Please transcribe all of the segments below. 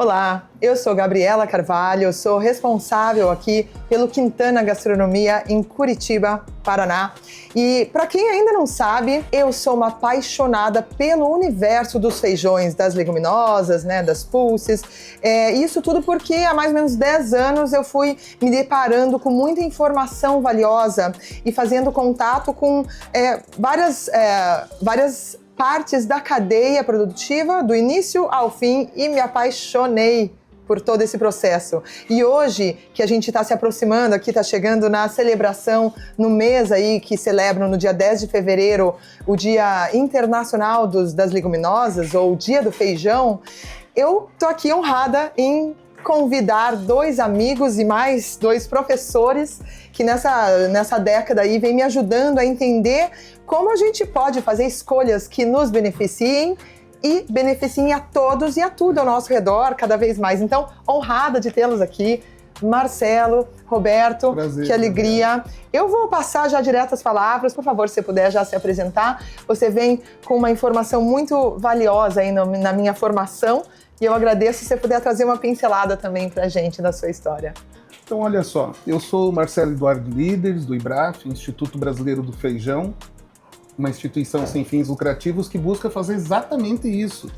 Olá, eu sou Gabriela Carvalho, eu sou responsável aqui pelo Quintana Gastronomia em Curitiba, Paraná. E para quem ainda não sabe, eu sou uma apaixonada pelo universo dos feijões, das leguminosas, das pulses. Isso tudo porque há mais ou menos 10 anos eu fui me deparando com muita informação valiosa e fazendo contato com várias partes da cadeia produtiva, do início ao fim, e me apaixonei por todo esse processo. E hoje, que a gente está se aproximando aqui, está chegando na celebração, no mês aí que celebram no dia 10 de fevereiro, o Dia Internacional das Leguminosas, ou o Dia do Feijão, eu tô aqui honrada em convidar 2 amigos e mais 2 professores que nessa década aí vem me ajudando a entender como a gente pode fazer escolhas que nos beneficiem e beneficiem a todos e a tudo ao nosso redor cada vez mais. Então, honrada de tê-los aqui. Marcelo, Roberto, prazer, que alegria. Eu vou passar já direto as palavras, por favor, se você puder já se apresentar. Você vem com uma informação muito valiosa aí na minha formação e eu agradeço se você puder trazer uma pincelada também pra gente da sua história. Então, olha só, eu sou o Marcelo Eduardo Líderes, do IBRAF, Instituto Brasileiro do Feijão, uma instituição sem fins lucrativos que busca fazer exatamente isso,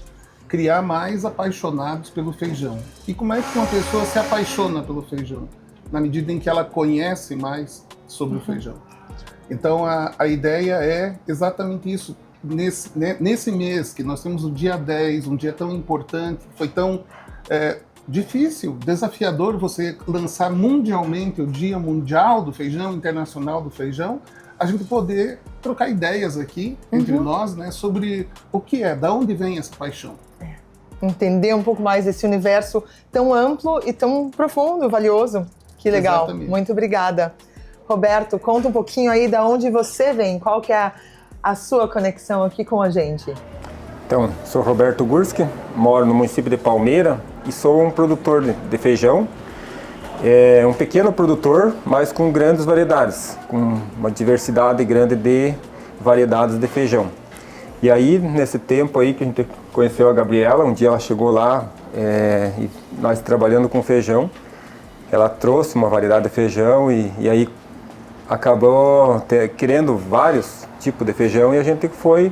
criar mais apaixonados pelo feijão. E como é que uma pessoa se apaixona pelo feijão? Na medida em que ela conhece mais sobre o feijão. Então a ideia é exatamente isso. Nesse mês que nós temos o dia 10, um dia tão importante, foi tão difícil, desafiador você lançar mundialmente o Dia Mundial do Feijão, Internacional do Feijão, a gente poder trocar ideias aqui entre nós, sobre o que é, da onde vem essa paixão. Entender um pouco mais desse universo tão amplo e tão profundo, valioso. Que legal. Exatamente. Muito obrigada. Roberto, conta um pouquinho aí da onde você vem, qual que é a sua conexão aqui com a gente. Então, sou Roberto Gurski, moro no município de Palmeira e sou um produtor de feijão. É um pequeno produtor, mas com grandes variedades, com uma diversidade grande de variedades de feijão. E aí, nesse tempo aí que a gente conheceu a Gabriela, um dia ela chegou lá e nós trabalhando com feijão, ela trouxe uma variedade de feijão e aí acabou querendo vários tipos de feijão e a gente foi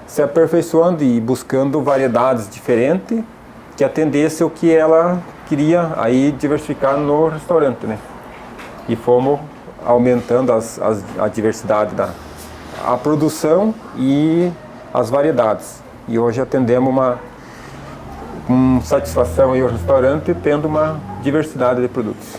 se aperfeiçoando e buscando variedades diferentes que atendesse o que ela queria aí diversificar no restaurante, E fomos aumentando a diversidade a produção e as variedades. E hoje atendemos com satisfação aí o restaurante, tendo uma diversidade de produtos.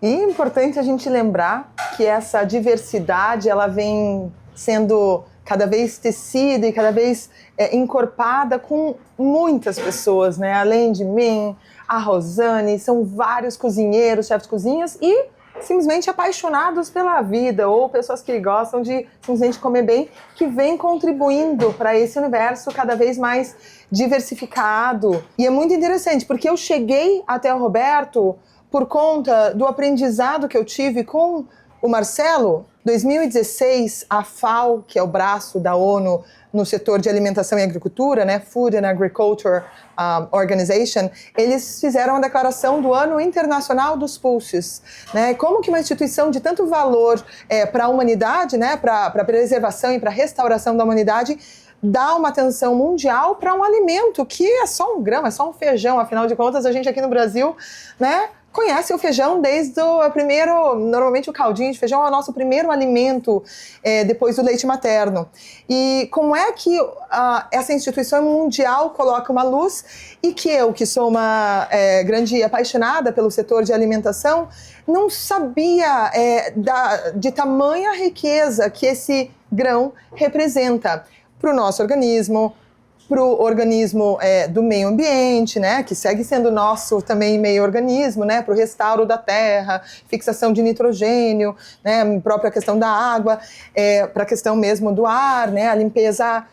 E é importante a gente lembrar que essa diversidade ela vem sendo cada vez tecida e cada vez encorpada com muitas pessoas, Além de mim, a Rosane, são vários cozinheiros, chefes de cozinhas e simplesmente apaixonados pela vida ou pessoas que gostam de simplesmente comer bem, que vem contribuindo para esse universo cada vez mais diversificado. E é muito interessante, porque eu cheguei até o Roberto por conta do aprendizado que eu tive com o Marcelo. 2016, a FAO, que é o braço da ONU no setor de alimentação e agricultura, Food and Agriculture Organization, eles fizeram a declaração do Ano Internacional dos Pulses. Como que uma instituição de tanto valor para a humanidade, para a preservação e para a restauração da humanidade, dá uma atenção mundial para um alimento que é só um grão, é só um feijão. Afinal de contas, a gente aqui no Brasil, conhece o feijão desde o primeiro, normalmente o caldinho de feijão é o nosso primeiro alimento depois do leite materno. E como é que essa instituição mundial coloca uma luz e que eu, que sou uma grande apaixonada pelo setor de alimentação, não sabia de tamanha riqueza que esse grão representa para o nosso organismo, para o organismo do meio ambiente, que segue sendo nosso também meio organismo, para o restauro da terra, fixação de nitrogênio, própria questão da água, para a questão mesmo do ar, a limpeza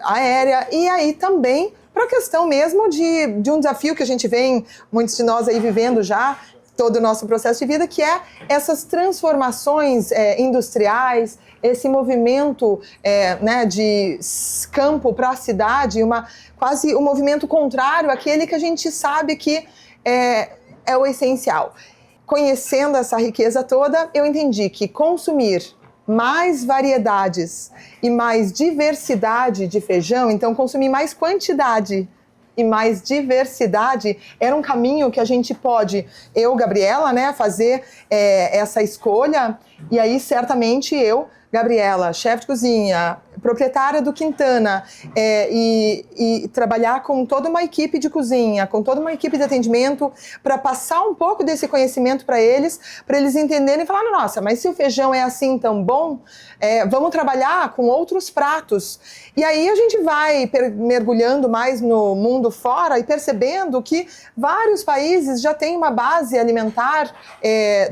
aérea, e aí também para a questão mesmo de um desafio que a gente vem, muitos de nós aí vivendo já, todo o nosso processo de vida, que é essas transformações industriais, esse movimento né, de campo para a cidade, quase um movimento contrário àquele que a gente sabe que é o essencial. Conhecendo essa riqueza toda, eu entendi que consumir mais variedades e mais diversidade de feijão, então consumir mais quantidade e mais diversidade, era um caminho que a gente pode, eu, Gabriela, né, fazer essa escolha, e aí certamente eu, Gabriela, chefe de cozinha, proprietária do Quintana, e trabalhar com toda uma equipe de cozinha, com toda uma equipe de atendimento, para passar um pouco desse conhecimento para eles entenderem e falar, nossa, mas se o feijão é assim tão bom, vamos trabalhar com outros pratos. E aí a gente vai mergulhando mais no mundo fora e percebendo que vários países já têm uma base alimentar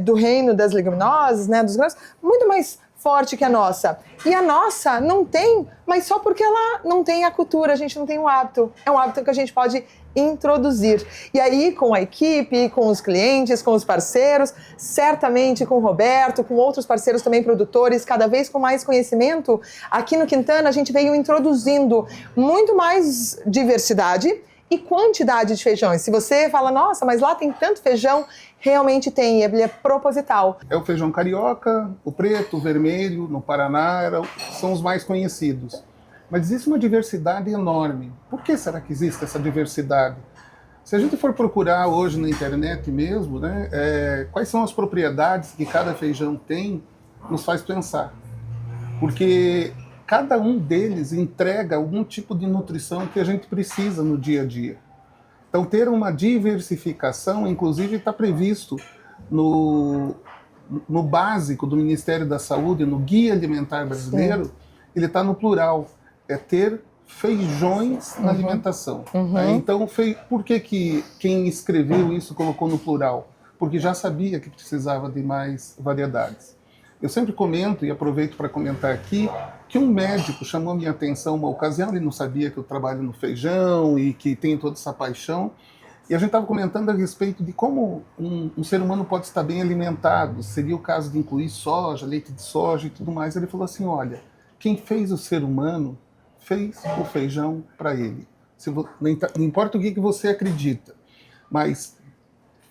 do reino das leguminosas, né, dos grãos, muito mais forte que a nossa. E a nossa não tem, mas só porque ela não tem a cultura, a gente não tem o hábito. É um hábito que a gente pode introduzir. E aí, com a equipe, com os clientes, com os parceiros, certamente com o Roberto, com outros parceiros também produtores, cada vez com mais conhecimento, aqui no Quintana a gente veio introduzindo muito mais diversidade e quantidade de feijões. Se você fala, nossa, mas lá tem tanto feijão, realmente tem, ele é proposital. É o feijão carioca, o preto, o vermelho, no Paraná, são os mais conhecidos. Mas existe uma diversidade enorme. Por que será que existe essa diversidade? Se a gente for procurar hoje na internet mesmo, né, quais são as propriedades que cada feijão tem, nos faz pensar. Porque cada um deles entrega algum tipo de nutrição que a gente precisa no dia a dia. Então, ter uma diversificação, inclusive, está previsto no básico do Ministério da Saúde, no Guia Alimentar Brasileiro, ele está no plural, é ter feijões na alimentação. Né? Então, por que quem escreveu isso colocou no plural? Porque já sabia que precisava de mais variedades. Eu sempre comento, e aproveito para comentar aqui, que um médico chamou a minha atenção uma ocasião, ele não sabia que eu trabalho no feijão e que tenho toda essa paixão, e a gente estava comentando a respeito de como um ser humano pode estar bem alimentado, seria o caso de incluir soja, leite de soja e tudo mais. Ele falou assim, olha, quem fez o ser humano fez o feijão para ele. Não importa o que você acredita, mas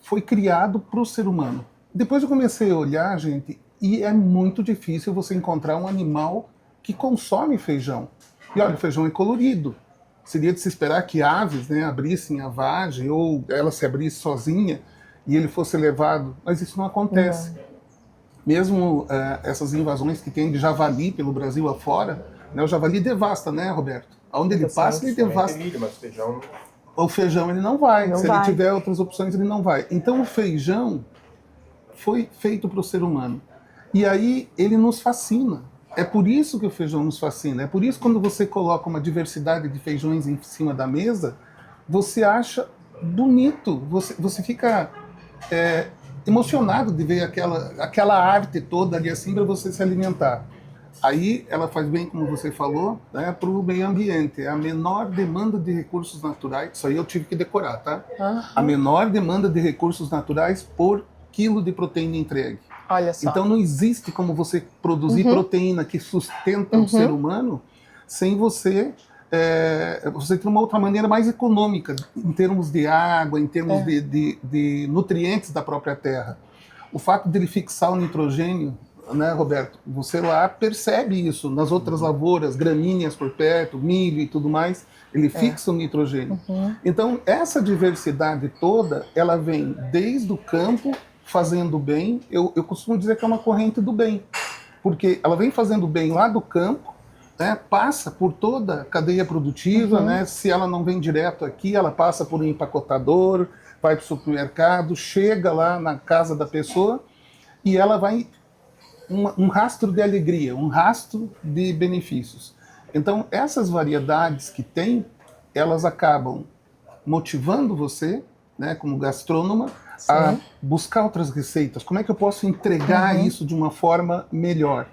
foi criado para o ser humano. Depois eu comecei a olhar, gente, e é muito difícil você encontrar um animal que consome feijão. E olha, o feijão é colorido. Seria de se esperar que aves, né, abrissem a vagem ou ela se abrisse sozinha e ele fosse levado. Mas isso não acontece. Não. Mesmo essas invasões que tem de javali pelo Brasil afora, né, o javali devasta, né, Roberto? Onde ele passa, ele devasta. O feijão ele não vai. Se ele tiver outras opções, ele não vai. Então o feijão foi feito para o ser humano. E aí ele nos fascina. É por isso que o feijão nos fascina. É por isso que quando você coloca uma diversidade de feijões em cima da mesa, você acha bonito. Você fica emocionado de ver aquela arte toda ali assim para você se alimentar. Aí ela faz bem, como você falou, né, para o meio ambiente. É a menor demanda de recursos naturais. Isso aí eu tive que decorar, tá? A menor demanda de recursos naturais por quilo de proteína entregue. Olha só. Então não existe como você produzir proteína que sustenta o ser humano sem você ter uma outra maneira mais econômica em termos de água, em termos de nutrientes da própria terra. O fato de ele fixar o nitrogênio, né, Roberto? Você lá percebe isso nas outras lavouras, gramíneas por perto, milho e tudo mais, ele fixa o nitrogênio. Então essa diversidade toda, ela vem desde o campo, fazendo bem. Eu costumo dizer que é uma corrente do bem, porque ela vem fazendo bem lá do campo, né, passa por toda a cadeia produtiva, né, se ela não vem direto aqui, ela passa por um empacotador, vai para o supermercado, chega lá na casa da pessoa e ela vai um rastro de alegria, um rastro de benefícios. Então essas variedades que tem, elas acabam motivando você, né, como gastrônoma, a buscar outras receitas. Como é que eu posso entregar isso de uma forma melhor?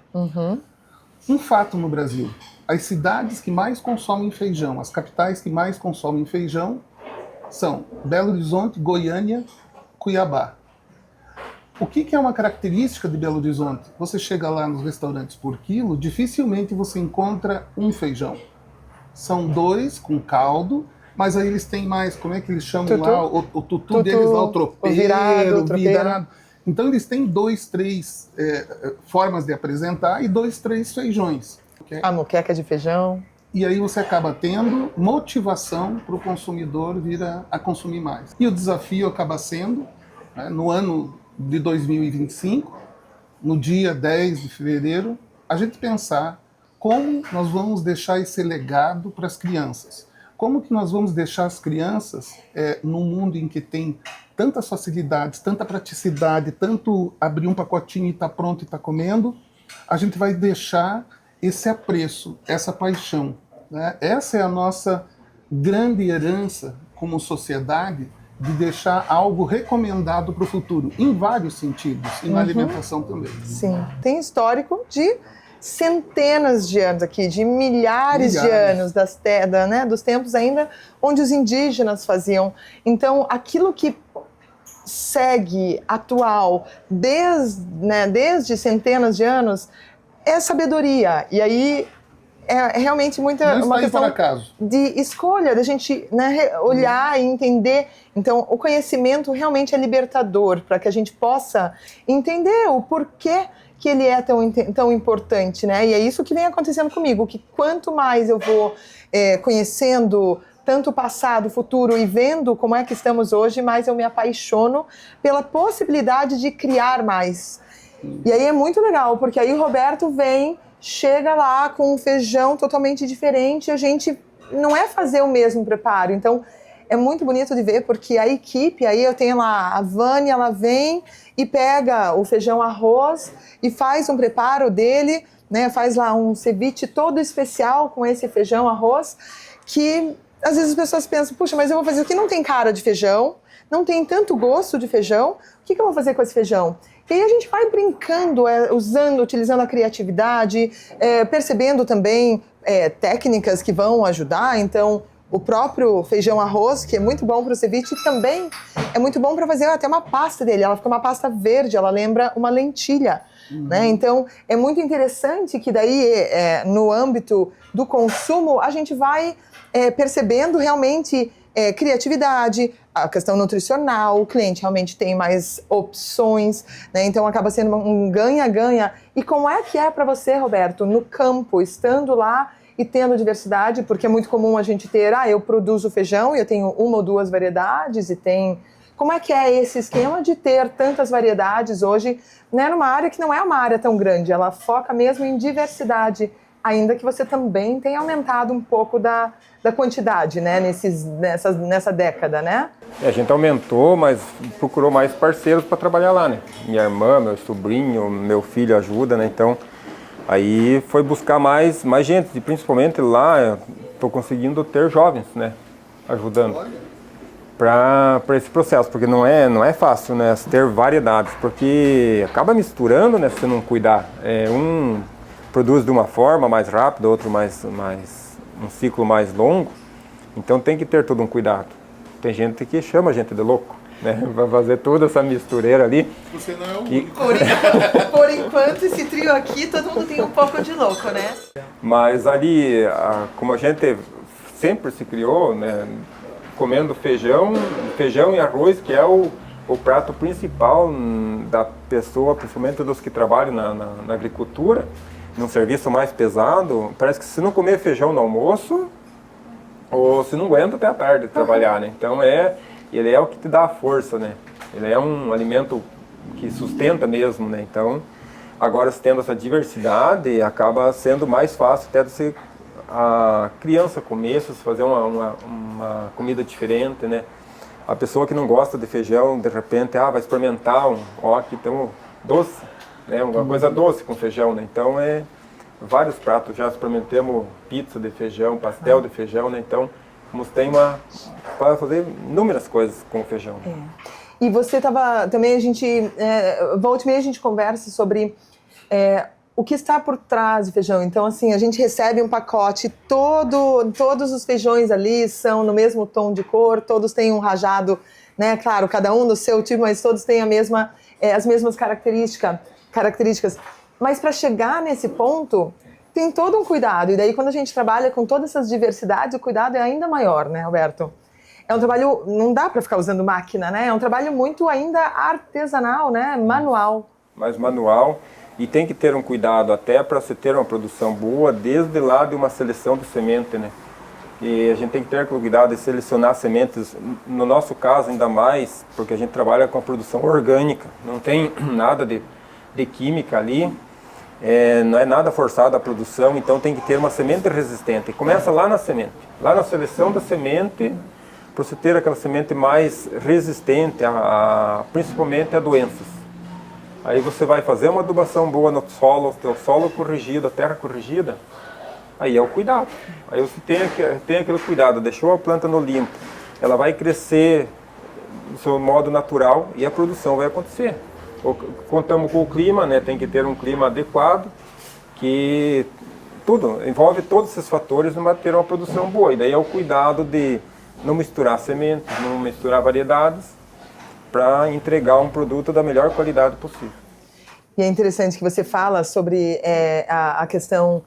Um fato no Brasil, as cidades que mais consomem feijão, as capitais que mais consomem feijão são Belo Horizonte, Goiânia, Cuiabá. O que é uma característica de Belo Horizonte? Você chega lá nos restaurantes por quilo, dificilmente você encontra um feijão. São 2 com caldo, mas aí eles têm mais, como é que eles chamam Tutu. lá? O tutu deles lá, o tropeiro, o tropeiro. virado. Então eles têm 2, 3 formas de apresentar e 2, 3 feijões. Okay? A moqueca de feijão. E aí você acaba tendo motivação para o consumidor vir a consumir mais. E o desafio acaba sendo, né, no ano de 2025, no dia 10 de fevereiro, a gente pensar como nós vamos deixar esse legado para as crianças. Como que nós vamos deixar as crianças num mundo em que tem tantas facilidades, tanta praticidade, tanto abrir um pacotinho e tá pronto e tá comendo, a gente vai deixar esse apreço, essa paixão, né? Essa é a nossa grande herança como sociedade, de deixar algo recomendado para o futuro, em vários sentidos, e na alimentação também. Sim, tem histórico de centenas de anos aqui, de milhares de anos dos tempos ainda onde os indígenas faziam. Então, aquilo que segue atual desde centenas de anos é sabedoria. E aí é realmente uma questão de escolha, da gente, né, olhar e entender. Então, o conhecimento realmente é libertador para que a gente possa entender o porquê que ele é tão importante, né? E é isso que vem acontecendo comigo, que quanto mais eu vou conhecendo tanto o passado, o futuro e vendo como é que estamos hoje, mais eu me apaixono pela possibilidade de criar mais. E aí é muito legal, porque aí o Roberto chega lá com um feijão totalmente diferente, a gente não é fazer o mesmo preparo. Então, é muito bonito de ver, porque a equipe, aí eu tenho lá a Vânia, ela vem e pega o feijão arroz e faz um preparo dele, né, faz lá um ceviche todo especial com esse feijão arroz, que às vezes as pessoas pensam, puxa, mas eu vou fazer o que não tem cara de feijão, não tem tanto gosto de feijão, o que eu vou fazer com esse feijão? E aí a gente vai brincando, utilizando a criatividade, percebendo também técnicas que vão ajudar. Então, o próprio feijão arroz, que é muito bom para o ceviche, também é muito bom para fazer até uma pasta dele. Ela fica uma pasta verde, ela lembra uma lentilha. Né? Então, é muito interessante que daí, no âmbito do consumo, a gente vai percebendo realmente criatividade, a questão nutricional, o cliente realmente tem mais opções, né? Então acaba sendo um ganha-ganha. E como é que é para você, Roberto, no campo, estando lá e tendo diversidade? Porque é muito comum a gente ter, eu produzo feijão e eu tenho 1 ou 2 variedades e tem... Como é que é esse esquema de ter tantas variedades hoje, né, numa área que não é uma área tão grande, ela foca mesmo em diversidade, ainda que você também tenha aumentado um pouco da quantidade, né, nessa década, né? A gente aumentou, mas procurou mais parceiros para trabalhar lá, né? Minha irmã, meu sobrinho, meu filho ajuda, né? Então, aí foi buscar mais gente, e principalmente lá, estou conseguindo ter jovens, né, ajudando para esse processo, porque não é fácil, né, ter variedades, porque acaba misturando, né, se você não cuidar. Um produz de uma forma mais rápida, outro mais um ciclo mais longo, então tem que ter todo um cuidado. Tem gente que chama a gente de louco, né? Vai fazer toda essa mistureira ali. Você não é o único. Por enquanto, esse trio aqui, todo mundo tem um pouco de louco, né? Mas ali, como a gente sempre se criou, né, comendo feijão e arroz, que é o prato principal da pessoa, principalmente dos que trabalham na agricultura, num serviço mais pesado, parece que se não comer feijão no almoço, ou se não aguenta até a tarde de trabalhar, né? Então ele é o que te dá a força, né? Ele é um alimento que sustenta mesmo, né? Então, agora tendo essa diversidade, acaba sendo mais fácil até de a criança comer, se fazer uma comida diferente, né? A pessoa que não gosta de feijão, de repente, vai experimentar aqui tem um doce, né? Uma coisa doce com feijão, né? Então vários pratos, já experimentamos pizza de feijão, pastel de feijão, né? Então, para fazer inúmeras coisas com feijão. E você estava, também a gente, volta e meia a gente conversa sobre o que está por trás do feijão. Então, assim, a gente recebe um pacote, todos os feijões ali são no mesmo tom de cor, todos têm um rajado né? Claro, cada um no seu tipo, mas todos têm as mesmas características. Mas para chegar nesse ponto, tem todo um cuidado. E daí, quando a gente trabalha com todas essas diversidades, o cuidado é ainda maior, né, Roberto? É um trabalho, não dá para ficar usando máquina, né? É um trabalho muito ainda artesanal, né? Manual. Mais manual. E tem que ter um cuidado até para você ter uma produção boa, desde lá de uma seleção de semente, né? E a gente tem que ter cuidado de selecionar sementes, no nosso caso ainda mais, porque a gente trabalha com a produção orgânica, não tem nada de química ali, não é nada forçado a produção, então tem que ter uma semente resistente. E começa lá na semente, lá na seleção da semente, para você ter aquela semente mais resistente, principalmente a doenças. Aí você vai fazer uma adubação boa no solo, o solo corrigido, a terra corrigida, aí é o cuidado. Aí você tem aquele cuidado, deixou a planta no limpo, ela vai crescer do seu modo natural e a produção vai acontecer. Contamos com o clima, né? Tem que ter um clima adequado, que envolve todos esses fatores para ter uma produção boa. E daí é o cuidado de não misturar sementes, não misturar variedades, para entregar um produto da melhor qualidade possível. E é interessante que você fala sobre a questão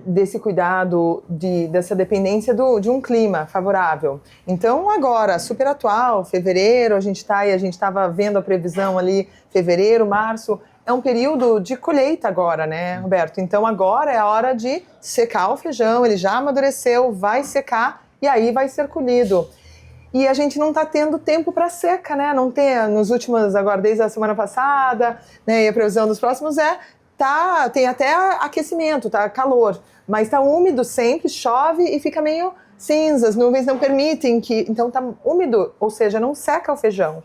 desse cuidado, dessa dependência de um clima favorável. Então, agora, super atual, fevereiro, a gente estava vendo a previsão ali, fevereiro, março, é um período de colheita agora, né, Roberto? Então, agora é a hora de secar o feijão, ele já amadureceu, vai secar e aí vai ser colhido. E a gente não está tendo tempo para seca, né? Não tem, agora desde a semana passada, né, e a previsão dos próximos tem até aquecimento, tá calor, mas está úmido sempre, chove e fica meio cinza, as nuvens não permitem então está úmido, ou seja, não seca o feijão.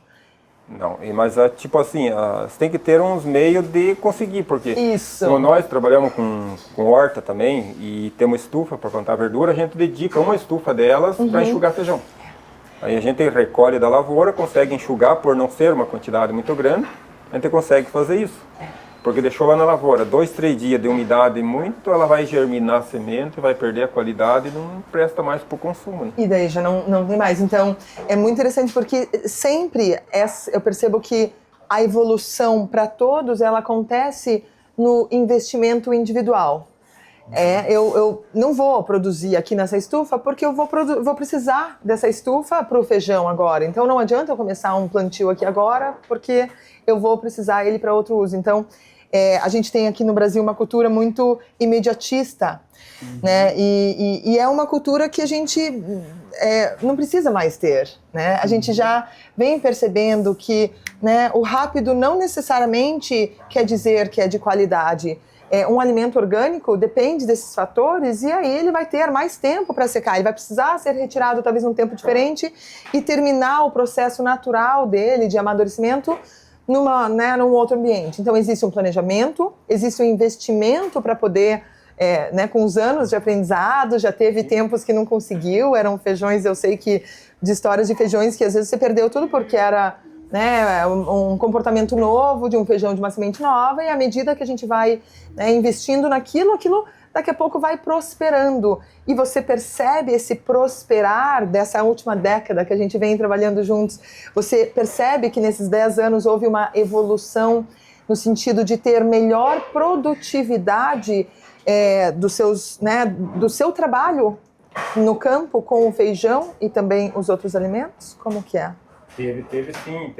Não, mas tipo assim, você tem que ter uns meios de conseguir, porque Isso. Como nós trabalhamos com horta também e temos estufa para plantar verdura, a gente dedica uma estufa delas para enxugar feijão. Aí a gente recolhe da lavoura, consegue enxugar, por não ser uma quantidade muito grande, a gente consegue fazer isso. Porque deixou lá na lavoura 2, 3 dias de umidade muito, ela vai germinar a semente, vai perder a qualidade e não presta mais para o consumo. Né? E daí já não tem mais. Então, é muito interessante porque sempre eu percebo que a evolução para todos, ela acontece no investimento individual. Eu não vou produzir aqui nessa estufa porque eu vou precisar dessa estufa para o feijão agora. Então, não adianta eu começar um plantio aqui agora porque eu vou precisar ele para outro uso. Então, a gente tem aqui no Brasil uma cultura muito imediatista, né? E é uma cultura que a gente não precisa mais ter, né? A gente já vem percebendo que, né, o rápido não necessariamente quer dizer que é de qualidade. Um alimento orgânico depende desses fatores e aí ele vai ter mais tempo para secar, ele vai precisar ser retirado talvez num tempo diferente e terminar o processo natural dele de amadurecimento num outro ambiente. Então existe um planejamento, existe um investimento para poder, com os anos de aprendizado, já teve tempos que não conseguiu, eram feijões, eu sei que de histórias de feijões que às vezes você perdeu tudo porque era um comportamento novo de um feijão de uma semente nova, e à medida que a gente vai investindo naquilo, aquilo daqui a pouco vai prosperando. E você percebe esse prosperar dessa última década que a gente vem trabalhando juntos. Você percebe que nesses 10 anos houve uma evolução no sentido de ter melhor produtividade do seu trabalho no campo com o feijão e também os outros alimentos? Como que é? Teve sim,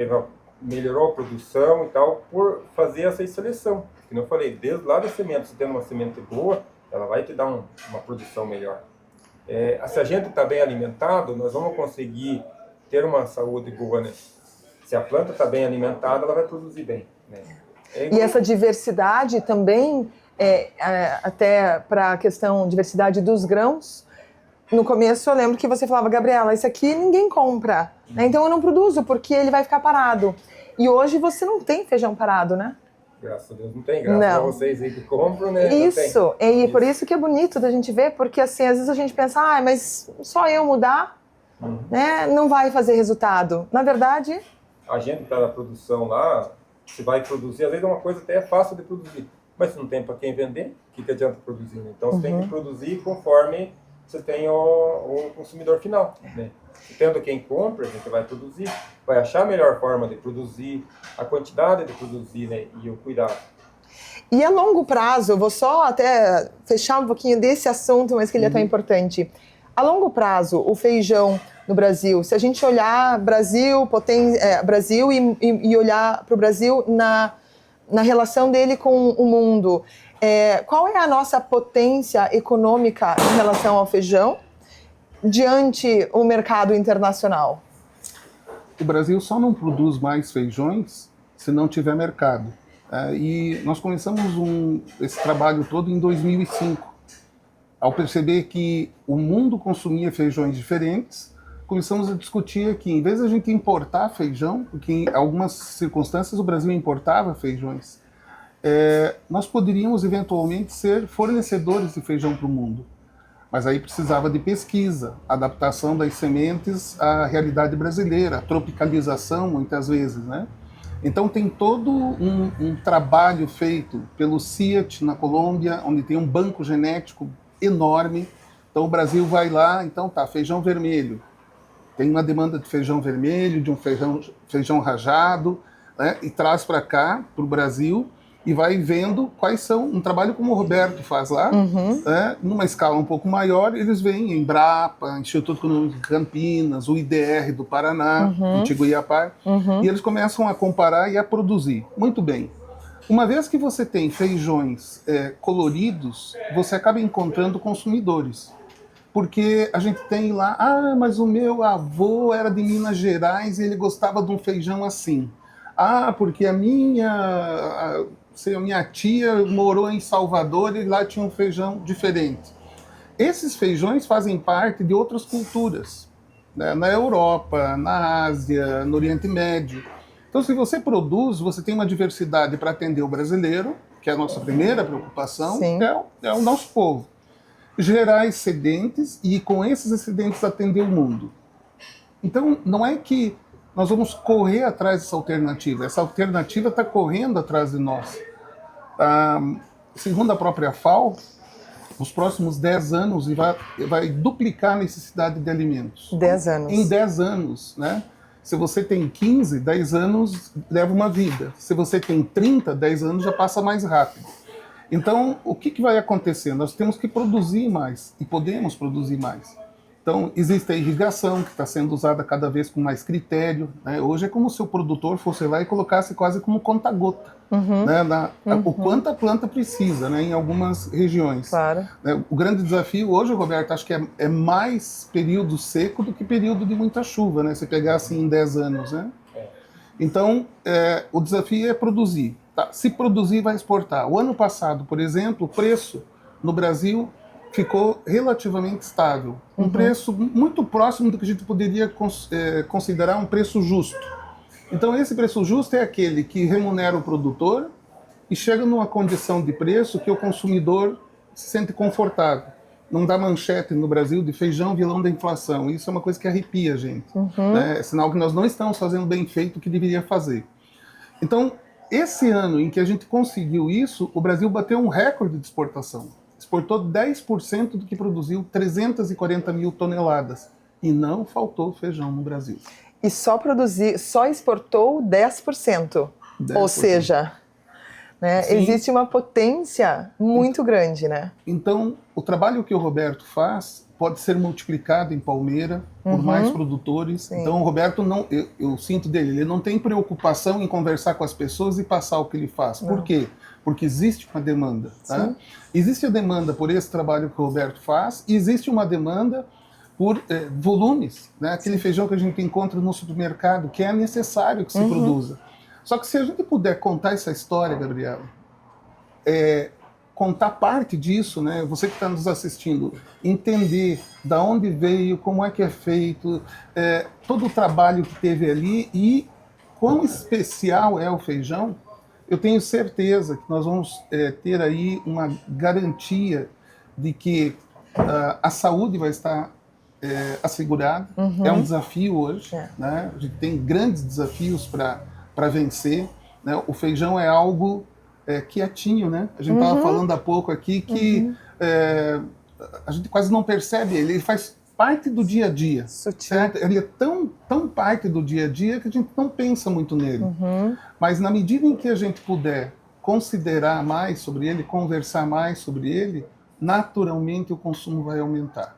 melhorou a produção e tal, por fazer essa seleção. Como eu falei, desde lá da semente, se tendo uma semente boa, ela vai te dar uma produção melhor. Se a gente está bem alimentado, nós vamos conseguir ter uma saúde boa, né? Se a planta está bem alimentada, ela vai produzir bem. Né? E essa diversidade também, até para a questão diversidade dos grãos, no começo eu lembro que você falava, Gabriela, isso aqui ninguém compra, né? Então eu não produzo porque ele vai ficar parado. E hoje você não tem feijão parado, né? Graças a Deus não tem, graças a vocês aí que compram, né? Isso, e por isso que é bonito da gente ver, porque assim, às vezes a gente pensa, mas só eu mudar, né, não vai fazer resultado. Na verdade... A gente está na produção lá, se vai produzir, às vezes é uma coisa até fácil de produzir, mas se não tem para quem vender, o que adianta produzir? Né? Então você tem que produzir conforme você tem o consumidor final, né? Tendo quem compra, a gente vai produzir, vai achar a melhor forma de produzir, a quantidade de produzir, né, e o cuidado. E a longo prazo, eu vou só até fechar um pouquinho desse assunto, mas que ele é tão importante. A longo prazo, o feijão no Brasil, se a gente olhar Brasil e olhar para o Brasil na relação dele com o mundo, qual é a nossa potência econômica em relação ao feijão diante o mercado internacional? O Brasil só não produz mais feijões se não tiver mercado. E nós começamos esse trabalho todo em 2005. Ao perceber que o mundo consumia feijões diferentes, começamos a discutir que, em vez de a gente importar feijão, porque em algumas circunstâncias o Brasil importava feijões, nós poderíamos eventualmente ser fornecedores de feijão para o mundo. Mas aí precisava de pesquisa, adaptação das sementes à realidade brasileira, a tropicalização muitas vezes, né? Então tem todo um trabalho feito pelo CIAT na Colômbia, onde tem um banco genético enorme. Então o Brasil vai lá, então tá, feijão vermelho. Tem uma demanda de feijão vermelho, de um feijão rajado, né? E traz para cá, para o Brasil, e vai vendo quais são, um trabalho como o Roberto faz lá, né? Numa escala um pouco maior, eles vêm em Embrapa, Instituto Econômico de Campinas, o IDR do Paraná, Antigo Iapar, e eles começam a comparar e a produzir. Muito bem. Uma vez que você tem feijões coloridos, você acaba encontrando consumidores. Porque a gente tem lá, mas o meu avô era de Minas Gerais e ele gostava de um feijão assim. Porque a minha tia morou em Salvador e lá tinha um feijão diferente. Esses feijões fazem parte de outras culturas, né? Na Europa, na Ásia, no Oriente Médio. Então, se você produz, você tem uma diversidade para atender o brasileiro, que é a nossa primeira preocupação, é o nosso povo. Gerar excedentes e, com esses excedentes, atender o mundo. Então, não é que nós vamos correr atrás dessa alternativa. Essa alternativa está correndo atrás de nós. Segundo a própria FAO, nos próximos 10 anos vai duplicar a necessidade de alimentos. 10 anos. Em 10 anos, né? Se você tem 15, 10 anos leva uma vida. Se você tem 30, 10 anos já passa mais rápido. Então, o que vai acontecer? Nós temos que produzir mais e podemos produzir mais. Então, existe a irrigação, que está sendo usada cada vez com mais critério, né? Hoje é como se o produtor fosse lá e colocasse quase como conta-gota, né? O quanto a planta precisa, né? Em algumas regiões. Claro. O grande desafio hoje, Roberto, acho que é mais período seco do que período de muita chuva, né? Se pegar assim em 10 anos, né? Então, o desafio é produzir. Tá? Se produzir, vai exportar. O ano passado, por exemplo, o preço no Brasil ficou relativamente estável. Um preço muito próximo do que a gente poderia considerar um preço justo. Então, esse preço justo é aquele que remunera o produtor e chega numa condição de preço que o consumidor se sente confortável. Não dá manchete no Brasil de feijão vilão da inflação. Isso é uma coisa que arrepia a gente. Né? É sinal que nós não estamos fazendo bem feito o que deveria fazer. Então, esse ano em que a gente conseguiu isso, o Brasil bateu um recorde de exportação. Exportou 10% do que produziu, 340 mil toneladas. E não faltou feijão no Brasil. E só exportou 10%. Ou seja, né, existe uma potência muito grande, né? Então, o trabalho que o Roberto faz pode ser multiplicado em Palmeira por mais produtores. Sim. Então, o Roberto, eu sinto dele, ele não tem preocupação em conversar com as pessoas e passar o que ele faz. Não. Por quê? Porque existe uma demanda. Tá? Existe a demanda por esse trabalho que o Roberto faz e existe uma demanda por volumes. Né? Aquele feijão que a gente encontra no supermercado, que é necessário que se produza. Só que se a gente puder contar essa história, Gabriela, contar parte disso, né? Você que está nos assistindo, entender da onde veio, como é que é feito, todo o trabalho que teve ali e quão especial é o feijão, eu tenho certeza que nós vamos ter aí uma garantia de que a saúde vai estar assegurada. É um desafio hoje, né? A gente tem grandes desafios para vencer, né? O feijão é algo quietinho, né? A gente estava falando há pouco aqui que a gente quase não percebe ele. Ele faz parte do dia a dia. Sutil. Certo? Ele é tão parte do dia a dia que a gente não pensa muito nele. Mas na medida em que a gente puder considerar mais sobre ele, conversar mais sobre ele, naturalmente o consumo vai aumentar.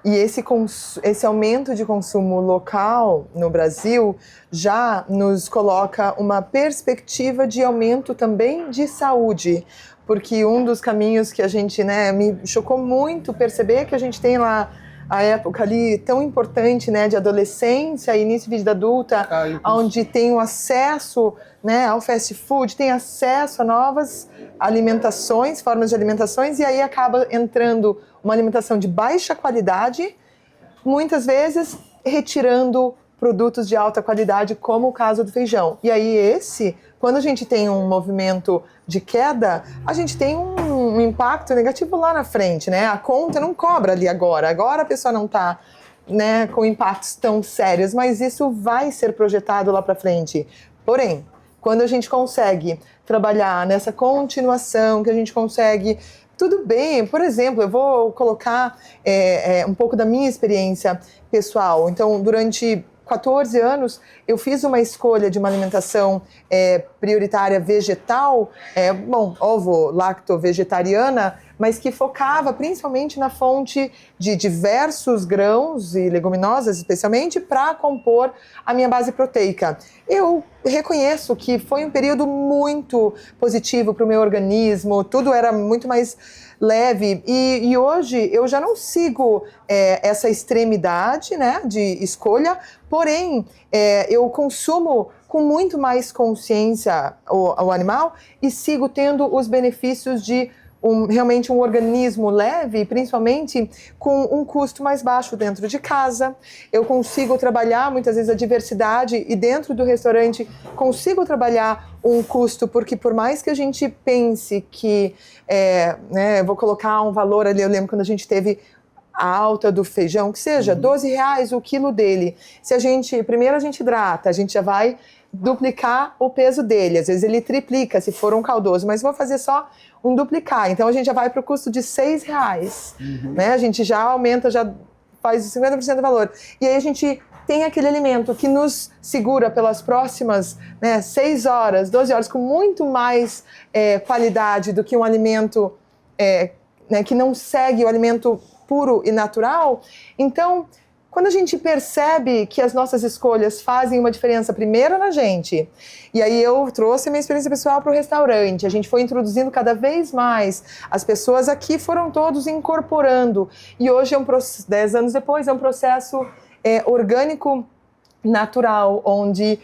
E esse aumento de consumo local no Brasil já nos coloca uma perspectiva de aumento também de saúde, porque um dos caminhos que a gente, me chocou muito perceber que a gente tem lá a época ali tão importante, de adolescência, início de vida adulta, onde tem o acesso, ao fast food, tem acesso a novas alimentações, formas de alimentações, e aí acaba entrando uma alimentação de baixa qualidade, muitas vezes retirando produtos de alta qualidade, como o caso do feijão. E aí quando a gente tem um movimento de queda, a gente tem um impacto negativo lá na frente, A conta não cobra ali agora a pessoa não está, com impactos tão sérios, mas isso vai ser projetado lá para frente. Porém, quando a gente consegue trabalhar nessa continuação, que a gente consegue... Tudo bem, por exemplo, eu vou colocar um pouco da minha experiência pessoal. Então, durante 14 anos, eu fiz uma escolha de uma alimentação prioritária vegetal, ovo-lacto-vegetariana, mas que focava principalmente na fonte de diversos grãos e leguminosas, especialmente, para compor a minha base proteica. Eu reconheço que foi um período muito positivo para o meu organismo, tudo era muito mais leve, e hoje eu já não sigo essa extremidade de escolha, porém eu consumo com muito mais consciência o animal e sigo tendo os benefícios de realmente um organismo leve, principalmente com um custo mais baixo dentro de casa. Eu consigo trabalhar muitas vezes a diversidade e dentro do restaurante consigo trabalhar um custo, porque por mais que a gente pense que, eu vou colocar um valor ali, eu lembro quando a gente teve a alta do feijão, que seja R$12 o quilo dele. Primeiro a gente hidrata, a gente já vai duplicar o peso dele, às vezes ele triplica se for um caldoso, mas vou fazer só um duplicar, então a gente já vai para o custo de R$6, A gente já aumenta, já faz 50% do valor, e aí a gente tem aquele alimento que nos segura pelas próximas 6 horas, 12 horas, com muito mais qualidade do que um alimento que não segue o alimento puro e natural. Então, quando a gente percebe que as nossas escolhas fazem uma diferença primeiro na gente, e aí eu trouxe a minha experiência pessoal para o restaurante, a gente foi introduzindo cada vez mais, as pessoas aqui foram todos incorporando, e hoje 10 anos depois, é um processo orgânico natural, onde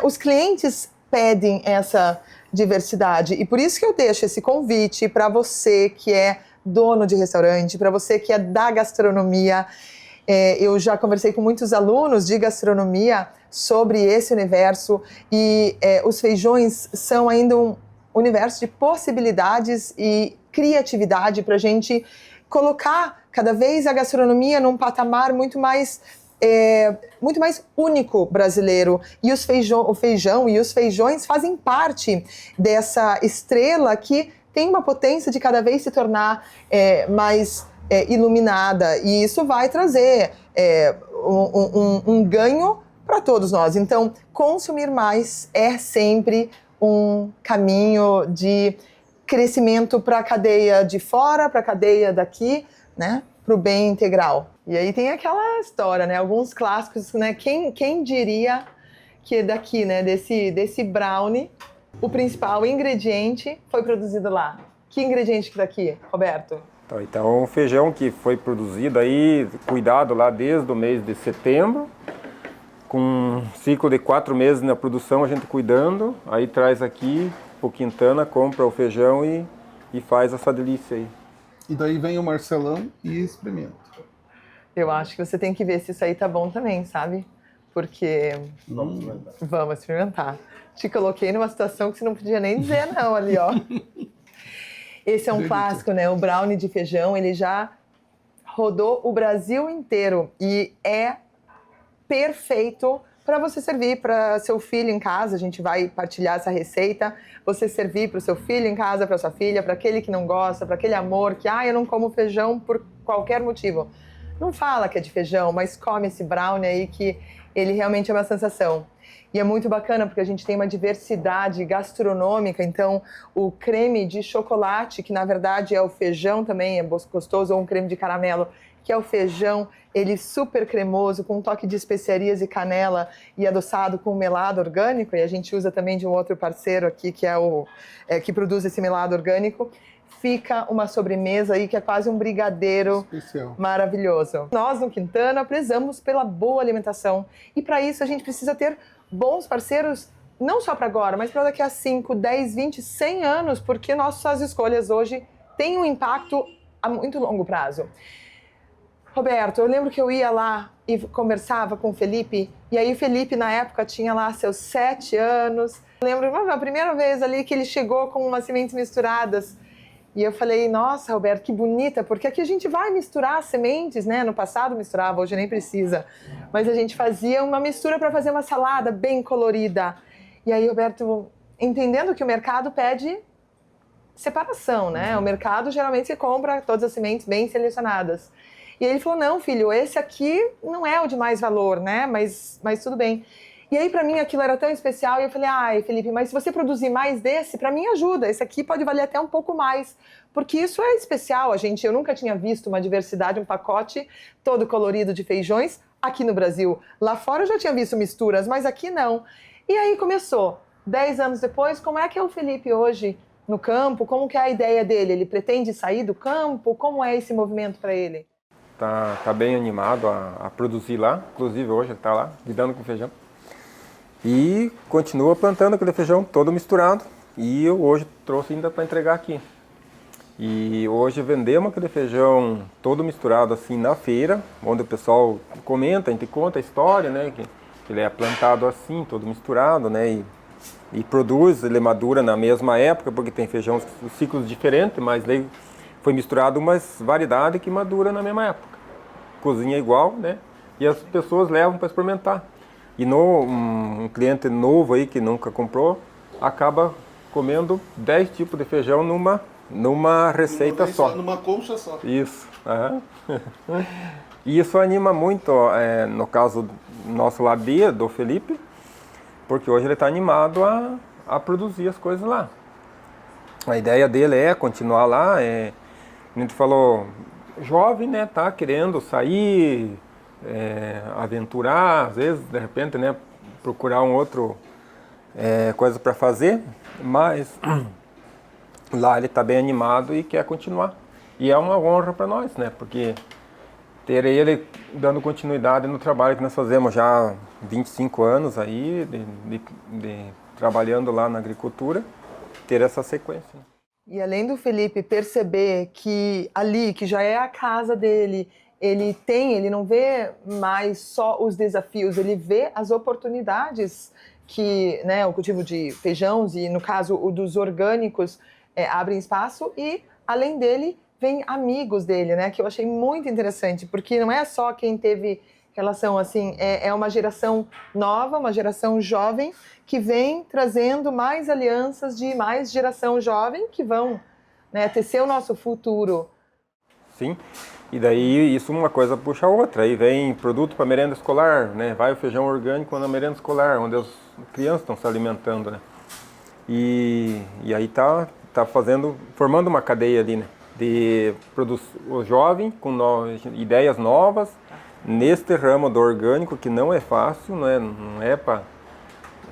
os clientes pedem essa diversidade, e por isso que eu deixo esse convite para você que é dono de restaurante, para você que é da gastronomia. Eu já conversei com muitos alunos de gastronomia sobre esse universo e os feijões são ainda um universo de possibilidades e criatividade para a gente colocar cada vez a gastronomia num patamar muito mais único brasileiro. E o feijão e os feijões fazem parte dessa estrela que tem uma potência de cada vez se tornar mais iluminada, e isso vai trazer um ganho para todos nós. Então, consumir mais é sempre um caminho de crescimento para a cadeia de fora, para a cadeia daqui, para o bem integral. E aí tem aquela história, alguns clássicos, quem diria que daqui, desse brownie, o principal ingrediente foi produzido lá. Que ingrediente que daqui, Roberto? Então, o feijão que foi produzido aí, cuidado lá desde o mês de setembro, com um ciclo de 4 meses na produção, a gente cuidando, aí traz aqui pro Quintana, compra o feijão e faz essa delícia aí. E daí vem o Marcelão e experimenta. Eu acho que você tem que ver se isso aí tá bom também, sabe? Porque... Vamos experimentar. Te coloquei numa situação que você não podia nem dizer não ali, ó. Esse é um clássico, o brownie de feijão, ele já rodou o Brasil inteiro e é perfeito para você servir para seu filho em casa. A gente vai partilhar essa receita, você servir para o seu filho em casa, para sua filha, para aquele que não gosta, para aquele amor que, eu não como feijão por qualquer motivo. não fala que é de feijão, mas come esse brownie aí que ele realmente é uma sensação. E é muito bacana porque a gente tem uma diversidade gastronômica, então o creme de chocolate, que na verdade é o feijão também, é gostoso, ou um creme de caramelo, que é o feijão, ele super cremoso, com um toque de especiarias e canela e adoçado com melado orgânico, e a gente usa também de um outro parceiro aqui, que é que produz esse melado orgânico. Fica uma sobremesa aí que é quase um brigadeiro especial, maravilhoso. Nós no Quintana prezamos pela boa alimentação e para isso a gente precisa ter bons parceiros, não só para agora, mas para daqui a 5, 10, 20, 100 anos, porque nossas escolhas hoje têm um impacto a muito longo prazo. Roberto, eu lembro que eu ia lá e conversava com o Felipe, e aí o Felipe na época tinha lá seus 7 anos. Eu lembro a primeira vez ali que ele chegou com umas sementes misturadas. E eu falei, nossa, Roberto, que bonita, porque aqui a gente vai misturar as sementes, né? No passado misturava, hoje nem precisa. Mas a gente fazia uma mistura para fazer uma salada bem colorida. E aí, Roberto, entendendo que o mercado pede separação, né? O mercado geralmente se compra todas as sementes bem selecionadas. E aí ele falou, não, filho, esse aqui não é o de mais valor, né? Mas tudo bem. E aí, para mim, aquilo era tão especial, e eu falei, ai, Felipe, mas se você produzir mais desse, para mim ajuda, esse aqui pode valer até um pouco mais, porque isso é especial, eu nunca tinha visto uma diversidade, um pacote todo colorido de feijões aqui no Brasil. Lá fora eu já tinha visto misturas, mas aqui não. E aí começou, 10 anos depois, como é que é o Felipe hoje no campo? Como que é a ideia dele? Ele pretende sair do campo? Como é esse movimento para ele? Tá bem animado a produzir lá, inclusive hoje ele está lá, lidando com feijão. E continua plantando aquele feijão todo misturado. E eu hoje trouxe ainda para entregar aqui. E hoje vendemos aquele feijão todo misturado assim na feira, onde o pessoal comenta, a gente conta a história, né? Que ele é plantado assim, todo misturado, né? E produz, ele madura na mesma época, porque tem feijão ciclos diferentes, mas daí foi misturado umas variedades que madura na mesma época. Cozinha igual, né? E as pessoas levam para experimentar. E um cliente novo aí que nunca comprou, acaba comendo 10 tipos de feijão numa receita só. Numa concha só. Isso. E isso anima muito, no caso nosso lá do Felipe, porque hoje ele está animado a produzir as coisas lá. A ideia dele é continuar lá, a gente falou, jovem, né, tá querendo sair, aventurar, às vezes, de repente, né, procurar um outro coisa para fazer, mas lá ele está bem animado e quer continuar. E é uma honra para nós, né, porque ter ele dando continuidade no trabalho que nós fazemos já há 25 anos aí, de trabalhando lá na agricultura, ter essa sequência. E além do Felipe perceber que ali, que já é a casa dele, ele não vê mais só os desafios, ele vê as oportunidades que, né, o cultivo de feijões e, no caso, o dos orgânicos, abrem espaço, e, além dele, vem amigos dele, né, que eu achei muito interessante, porque não é só quem teve relação assim, é uma geração nova, uma geração jovem, que vem trazendo mais alianças de mais geração jovem, que vão, né, tecer o nosso futuro. Sim. E daí isso uma coisa puxa a outra, aí vem produto para merenda escolar, né? Vai o feijão orgânico na merenda escolar, onde as crianças estão se alimentando, né? E aí tá formando uma cadeia ali, né? De o jovem com ideias novas, neste ramo do orgânico, que não é fácil,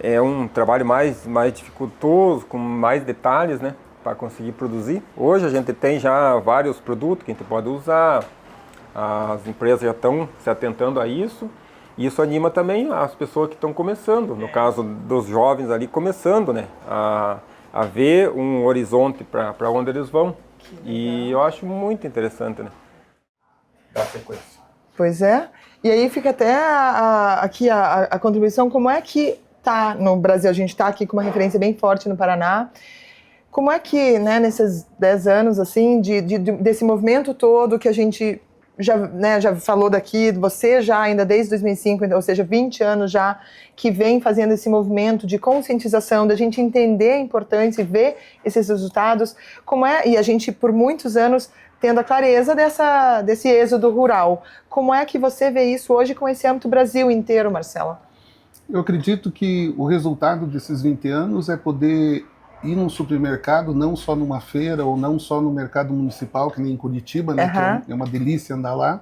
é um trabalho mais dificultoso, com mais detalhes, né? Para conseguir produzir. Hoje a gente tem já vários produtos que a gente pode usar, as empresas já estão se atentando a isso, e isso anima também as pessoas que estão começando, no caso dos jovens ali começando, né, a ver um horizonte para onde eles vão. E eu acho muito interessante, né, dar sequência. Pois é, e aí fica até aqui a contribuição, como é que tá no Brasil, a gente está aqui com uma referência bem forte no Paraná. Como é que, né, nesses 10 anos, assim, desse movimento todo que a gente já falou daqui, você já ainda desde 2005, ou seja, 20 anos já, que vem fazendo esse movimento de conscientização, da gente entender a importância e ver esses resultados, como é, e a gente por muitos anos tendo a clareza desse êxodo rural. Como é que você vê isso hoje com esse âmbito Brasil inteiro, Marcela? Eu acredito que o resultado desses 20 anos é poder ir num supermercado, não só numa feira ou não só no mercado municipal, que nem em Curitiba, né, que é uma delícia andar lá.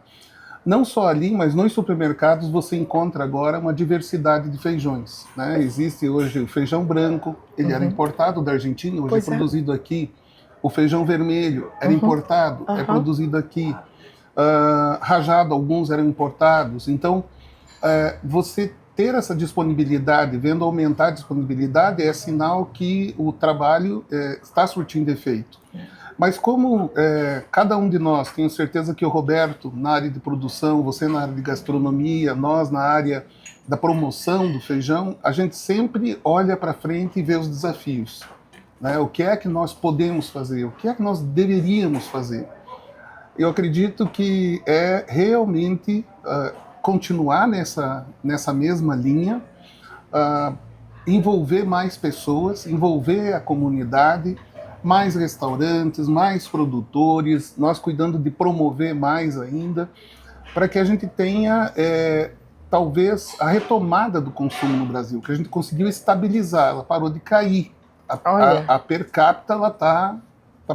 Não só ali, mas nos supermercados você encontra agora uma diversidade de feijões, né? Existe hoje o feijão branco, ele era importado da Argentina, hoje é produzido aqui. O feijão vermelho era importado, é produzido aqui. Rajado, alguns eram importados. Então, você ter essa disponibilidade, vendo aumentar a disponibilidade, é sinal que o trabalho está surtindo efeito. Mas como cada um de nós, tenho certeza que o Roberto na área de produção, você na área de gastronomia, nós na área da promoção do feijão, a gente sempre olha para frente e vê os desafios. Né? O que é que nós podemos fazer? O que é que nós deveríamos fazer? Eu acredito que é realmente continuar nessa mesma linha, envolver mais pessoas, envolver a comunidade, mais restaurantes, mais produtores, nós cuidando de promover mais ainda, para que a gente tenha, talvez, a retomada do consumo no Brasil, que a gente conseguiu estabilizar, ela parou de cair, a per capita ela tá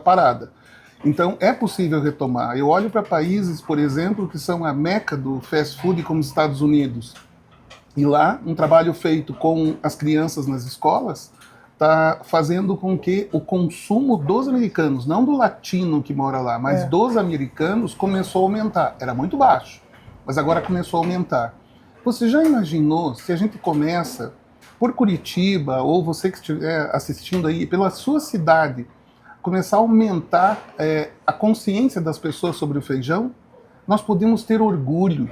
parada. Então é possível retomar. Eu olho para países, por exemplo, que são a meca do fast food, como os Estados Unidos, e lá um trabalho feito com as crianças nas escolas está fazendo com que o consumo dos americanos, não do latino que mora lá, mas dos americanos, começou a aumentar. Era muito baixo, mas agora começou a aumentar. Você já imaginou se a gente começa por Curitiba, ou você que estiver assistindo aí, pela sua cidade, começar a aumentar a consciência das pessoas sobre o feijão? Nós podemos ter orgulho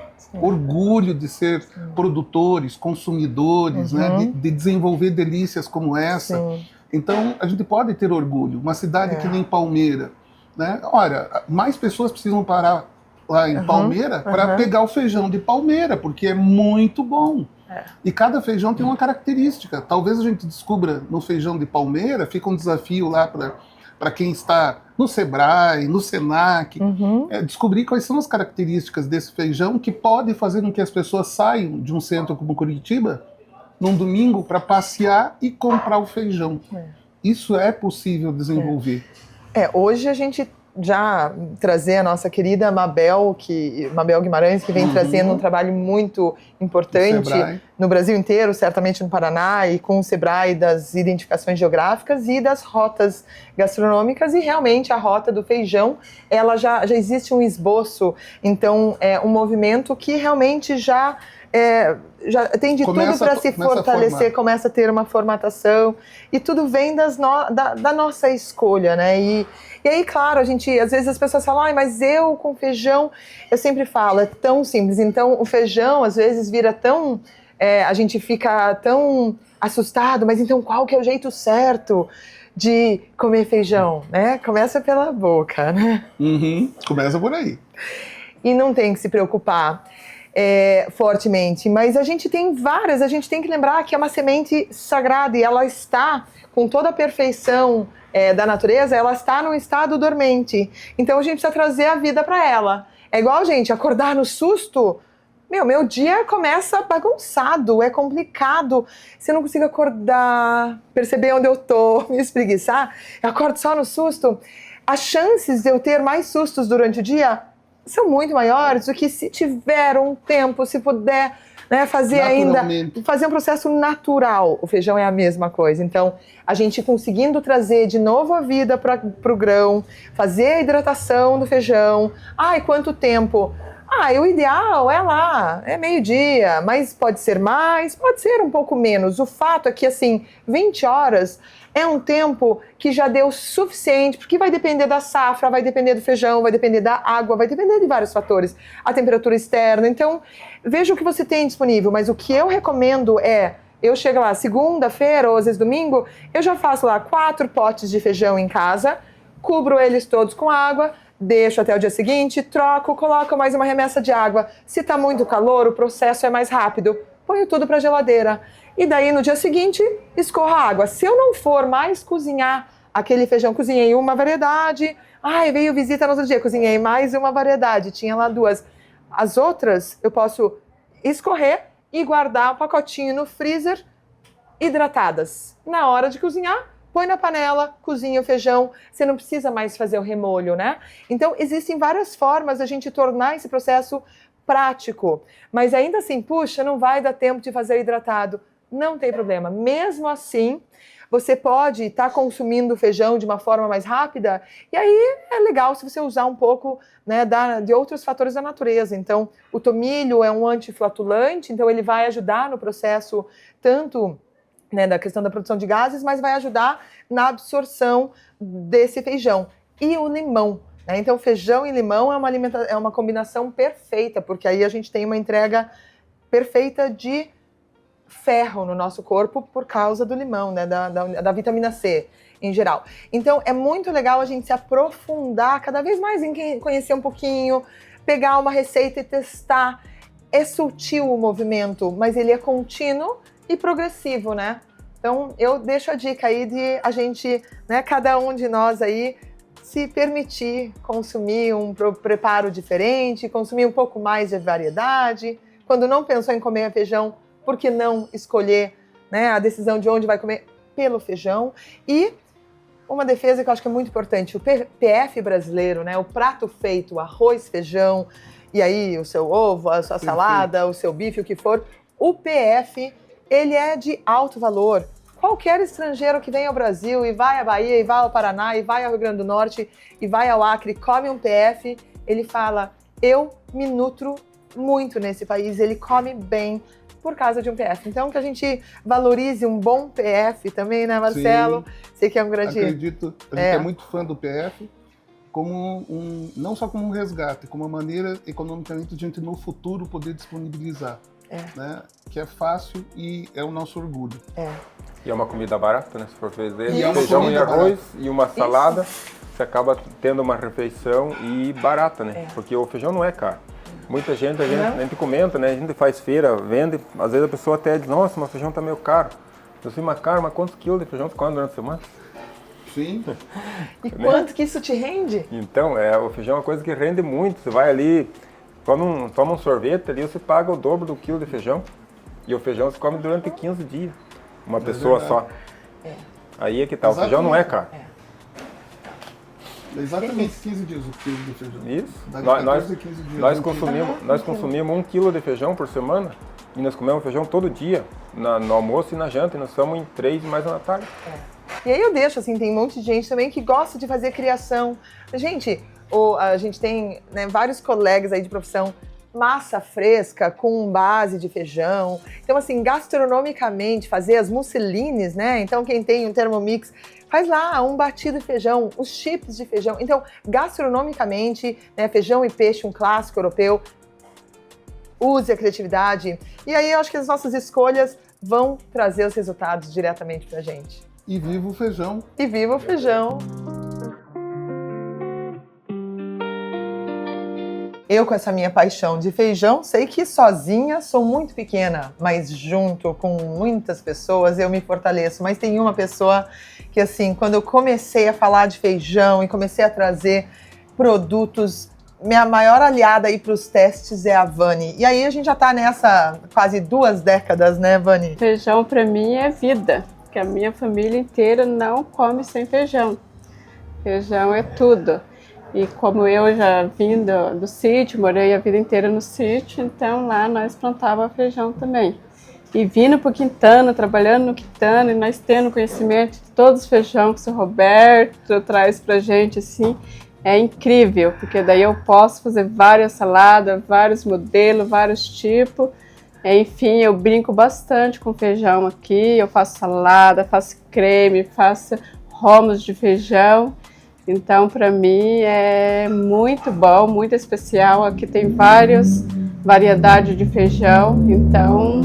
de ser produtores, consumidores, né, de desenvolver delícias como essa. Então, a gente pode ter orgulho. Uma cidade que nem Palmeira, né? Olha, mais pessoas precisam parar lá em Palmeira para pegar o feijão de Palmeira, porque é muito bom. E cada feijão tem uma característica. Talvez a gente descubra no feijão de Palmeira, fica um desafio lá para quem está no Sebrae, no Senac, descobrir quais são as características desse feijão que pode fazer com que as pessoas saiam de um centro como Curitiba num domingo para passear e comprar o feijão. Isso é possível desenvolver. Hoje a gente já trazer a nossa querida Mabel Guimarães, que vem trazendo um trabalho muito importante no Brasil inteiro, certamente no Paraná, e com o Sebrae das identificações geográficas e das rotas gastronômicas, e realmente a rota do feijão, ela já existe um esboço, então é um movimento que realmente já tem de tudo para se fortalecer, começa a ter uma formatação, e tudo vem da nossa escolha, né? E aí, claro, às vezes as pessoas falam, mas eu com feijão, eu sempre falo, é tão simples. Então o feijão às vezes vira tão, a gente fica tão assustado, mas então qual que é o jeito certo de comer feijão, né? Começa pela boca, né? Começa por aí. E não tem que se preocupar fortemente, mas a gente tem que lembrar que é uma semente sagrada e ela está com toda a perfeição da natureza, ela está num estado dormente, então a gente precisa trazer a vida para ela. É igual, gente, acordar no susto, meu dia começa bagunçado, é complicado, se eu não consigo acordar, perceber onde eu tô, me espreguiçar, eu acordo só no susto, as chances de eu ter mais sustos durante o dia são muito maiores do que se tiver um tempo, se puder, né, fazer um processo natural. O feijão é a mesma coisa. Então, a gente conseguindo trazer de novo a vida para o grão, fazer a hidratação do feijão. Ai, quanto tempo? O ideal é lá, é meio-dia, mas pode ser mais, pode ser um pouco menos. O fato é que, assim, 20 horas é um tempo que já deu suficiente, porque vai depender da safra, vai depender do feijão, vai depender da água, vai depender de vários fatores, a temperatura externa. Então, veja o que você tem disponível, mas o que eu recomendo eu chego lá segunda-feira ou às vezes domingo, eu já faço lá 4 potes de feijão em casa, cubro eles todos com água, deixo até o dia seguinte, troco, coloco mais uma remessa de água. Se está muito calor, o processo é mais rápido. Ponho tudo para a geladeira. E daí, no dia seguinte, escorro a água. Se eu não for mais cozinhar aquele feijão, cozinhei uma variedade, Ai, veio visita no outro dia, cozinhei mais uma variedade, tinha lá 2. As outras eu posso escorrer e guardar um pacotinho no freezer, hidratadas. Na hora de cozinhar, põe na panela, cozinha o feijão, você não precisa mais fazer o remolho, né? Então, existem várias formas da gente tornar esse processo prático. Mas ainda assim, puxa, não vai dar tempo de fazer hidratado. Não tem problema. Mesmo assim, você pode estar consumindo o feijão de uma forma mais rápida, e aí é legal se você usar um pouco, né, de outros fatores da natureza. Então, o tomilho é um antiflatulante, então ele vai ajudar no processo tanto, né, da questão da produção de gases, mas vai ajudar na absorção desse feijão. E o limão, né? Então, feijão e limão é uma combinação perfeita, porque aí a gente tem uma entrega perfeita de ferro no nosso corpo por causa do limão, né, da vitamina C em geral. Então, é muito legal a gente se aprofundar cada vez mais em conhecer um pouquinho, pegar uma receita e testar. É sutil o movimento, mas ele é contínuo e progressivo, né? Então, eu deixo a dica aí de a gente, né, cada um de nós aí, se permitir consumir um preparo diferente, consumir um pouco mais de variedade. Quando não pensou em comer feijão, por que não escolher, né, a decisão de onde vai comer pelo feijão? E uma defesa que eu acho que é muito importante, o PF brasileiro, né, o prato feito, arroz, feijão, e aí o seu ovo, a sua salada, o seu bife, o que for, o PF, ele é de alto valor. Qualquer estrangeiro que vem ao Brasil e vai à Bahia, e vai ao Paraná, e vai ao Rio Grande do Norte, e vai ao Acre, come um PF, ele fala, eu me nutro muito nesse país, ele come bem por causa de um PF. Então, que a gente valorize um bom PF também, né, Marcelo? Sim, sei que é um grande... Acredito, a gente é muito fã do PF, como não só como um resgate, como uma maneira economicamente de a gente no futuro poder disponibilizar. Né? Que é fácil e é o nosso orgulho. E é uma comida barata, né? Se for fazer E feijão e arroz barata. e uma salada, você acaba tendo uma refeição e barata, né? Porque o feijão não é caro. Muita gente, a gente comenta, né? A gente faz feira, vende, às vezes a pessoa até diz, nossa, mas o feijão tá meio caro. Eu sei, mas caro, mas quantos quilos de feijão você come durante a semana? Sim. E quanto que isso te rende? Então, o feijão é uma coisa que rende muito. Você vai ali, toma um sorvete ali, você paga o dobro do quilo de feijão. E o feijão você come durante 15 dias. Uma pessoa só. Aí é que tá, o feijão não é caro. Exatamente 15 dias o quilo de feijão. Isso. Dá Nós, 14 a 15 dias. nós consumimos 1 quilo de feijão por semana. E nós comemos feijão todo dia, no almoço e na janta. E nós somos em 3 mais na tarde. E aí eu deixo, assim, tem um monte de gente também que gosta de fazer criação. Gente, a gente tem, né, vários colegas aí de profissão, massa fresca com base de feijão. Então, assim, gastronomicamente, fazer as musselines, né? Então, quem tem um Thermomix, faz lá um batido de feijão, os chips de feijão. Então, gastronomicamente, né, feijão e peixe, um clássico europeu, use a criatividade. E aí eu acho que as nossas escolhas vão trazer os resultados diretamente pra gente. E viva o feijão. E viva o feijão! Eu, com essa minha paixão de feijão, sei que sozinha sou muito pequena, mas junto com muitas pessoas eu me fortaleço. Mas tem uma pessoa que, assim, quando eu comecei a falar de feijão e comecei a trazer produtos, minha maior aliada aí para os testes é a Vani. E aí a gente já tá nessa quase 2 décadas, né, Vani? Feijão para mim é vida, porque a minha família inteira não come sem feijão. Feijão é tudo. E como eu já vim do sítio, morei a vida inteira no sítio, então lá nós plantávamos feijão também. E vindo para o Quintana, trabalhando no Quintana, e nós tendo conhecimento de todos os feijão que o seu Roberto traz pra gente, assim, é incrível, porque daí eu posso fazer várias saladas, vários modelos, vários tipos. Enfim, eu brinco bastante com feijão aqui, eu faço salada, faço creme, faço romos de feijão. Então, para mim, é muito bom, muito especial. Aqui tem várias variedades de feijão, então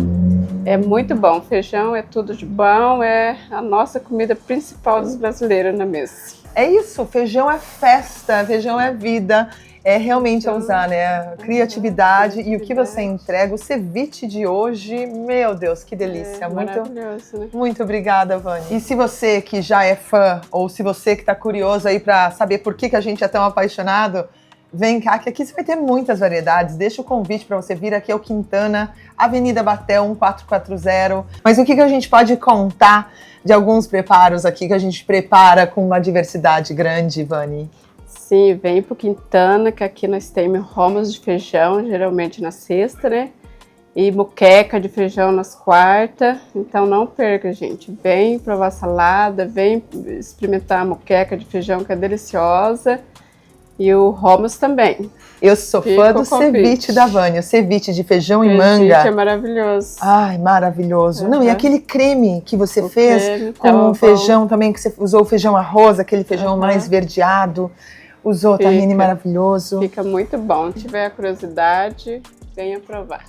é muito bom. Feijão é tudo de bom, é a nossa comida principal dos brasileiros na mesa. É isso, feijão é festa, feijão é vida. é realmente ousar, né? A criatividade e o que você entrega. O ceviche de hoje, meu Deus, que delícia. Maravilhoso, né? Muito obrigada, Vânia. E se você que já é fã, ou se você que está curioso aí para saber por que a gente é tão apaixonado, vem cá, que aqui você vai ter muitas variedades. Deixa o convite para você vir aqui ao Quintana, Avenida Batel 1440. Mas o que a gente pode contar de alguns preparos aqui que a gente prepara com uma diversidade grande, Vani? Sim, vem pro Quintana, que aqui nós temos romos de feijão, geralmente na sexta, né? E moqueca de feijão nas quartas. Então não perca, gente. Vem provar salada, vem experimentar a moqueca de feijão, que é deliciosa. E o hummus também. Eu sou fã do ceviche da Vânia, o ceviche de feijão e manga. O ceviche é maravilhoso. Ai, maravilhoso. Não, e aquele creme que você fez com o feijão também, que você usou o feijão arroz, aquele feijão mais verdeado. Usou, tahine maravilhoso. Fica muito bom. Se tiver a curiosidade, venha provar.